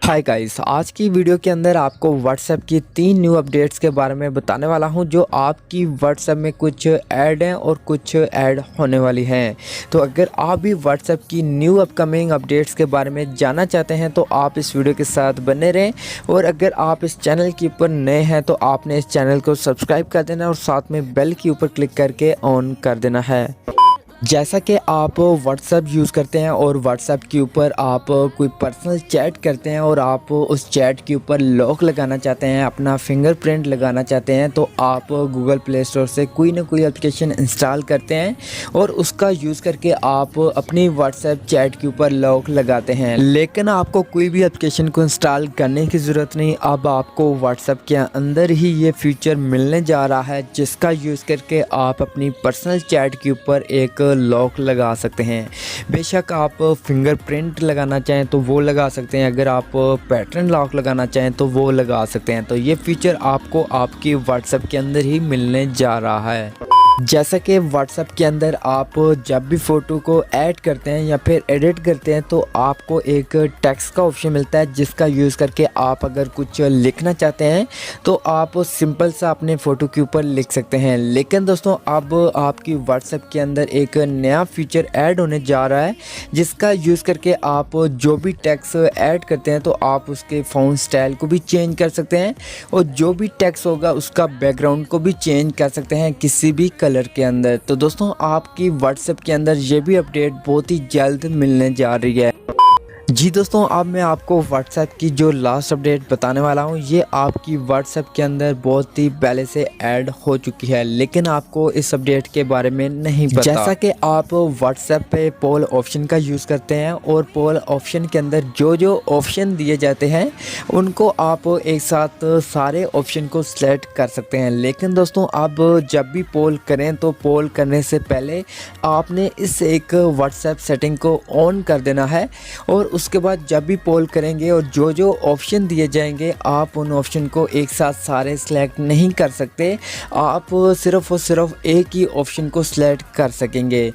Hi guys, आज की video के अंदर आपको व्हाट्सएप की 3 न्यू अपडेट्स के बारे में बताने वाला हूं जो आपकी व्हाट्सएप में कुछ ऐड हैं और कुछ ऐड होने वाली हैं। तो अगर आप भी व्हाट्सएप की न्यू अपकमिंग अपडेट्स के बारे में जानना चाहते हैं तो आप इस वीडियो के साथ बने रहें। और अगर आप इस चैनल के ऊपर नए हैं तो आपने इस चैनल को सब्सक्राइब कर देना और साथ में बेल के ऊपर क्लिक करके ऑन कर देना है। जैसा कि आप व्हाट्सएप यूज़ करते हैं और व्हाट्सएप के ऊपर आप कोई पर्सनल चैट करते हैं और आप उस चैट के ऊपर लॉक लगाना चाहते हैं, अपना फिंगरप्रिंट लगाना चाहते हैं, तो आप गूगल प्ले स्टोर से कोई ना कोई एप्लीकेशन इंस्टॉल करते हैं और उसका यूज़ करके आप अपनी व्हाट्सएप चैट के ऊपर लॉक लगाते हैं। लेकिन आपको कोई भी एप्लीकेशन को इंस्टॉल करने की ज़रूरत नहीं। अब आपको व्हाट्सएप के अंदर ही ये फीचर मिलने जा रहा है जिसका यूज़ करके आप अपनी पर्सनल चैट के ऊपर एक लॉक लगा सकते हैं। बेशक आप फिंगरप्रिंट लगाना चाहें तो वो लगा सकते हैं, अगर आप पैटर्न लॉक लगाना चाहें तो वो लगा सकते हैं। तो ये फीचर आपको आपकी व्हाट्सएप के अंदर ही मिलने जा रहा है। जैसा कि व्हाट्सएप के अंदर आप जब भी फ़ोटो को ऐड करते हैं या फिर एडिट करते हैं तो आपको एक टेक्स्ट का ऑप्शन मिलता है जिसका यूज़ करके आप अगर कुछ लिखना चाहते हैं तो आप सिंपल सा अपने फ़ोटो के ऊपर लिख सकते हैं। लेकिन दोस्तों अब आपकी व्हाट्सएप के अंदर एक नया फीचर ऐड होने जा रहा है जिसका यूज़ करके आप जो भी टेक्स्ट ऐड करते हैं तो आप उसके फ़ॉन्ट स्टाइल को भी चेंज कर सकते हैं और जो भी टेक्स्ट होगा उसका बैकग्राउंड को भी चेंज कर सकते हैं किसी भी कलर के अंदर। तो दोस्तों आपकी व्हाट्सएप के अंदर ये भी अपडेट बहुत ही जल्द मिलने जा रही है। जी दोस्तों, अब मैं आपको व्हाट्सएप की जो लास्ट अपडेट बताने वाला हूँ ये आपकी व्हाट्सएप के अंदर बहुत ही पहले से ऐड हो चुकी है लेकिन आपको इस अपडेट के बारे में नहीं पता। जैसा कि आप व्हाट्सएप पे पोल ऑप्शन का यूज़ करते हैं और पोल ऑप्शन के अंदर जो जो ऑप्शन दिए जाते हैं उनको आप एक साथ सारे ऑप्शन को सिलेक्ट कर सकते हैं। लेकिन दोस्तों अब जब भी पोल करें तो पोल करने से पहले आपने इस एक व्हाट्सएप सेटिंग को ऑन कर देना है और उसके बाद जब भी पोल करेंगे और जो जो ऑप्शन दिए जाएंगे आप उन ऑप्शन को एक साथ सारे सिलेक्ट नहीं कर सकते। आप सिर्फ और सिर्फ एक ही ऑप्शन को सिलेक्ट कर सकेंगे।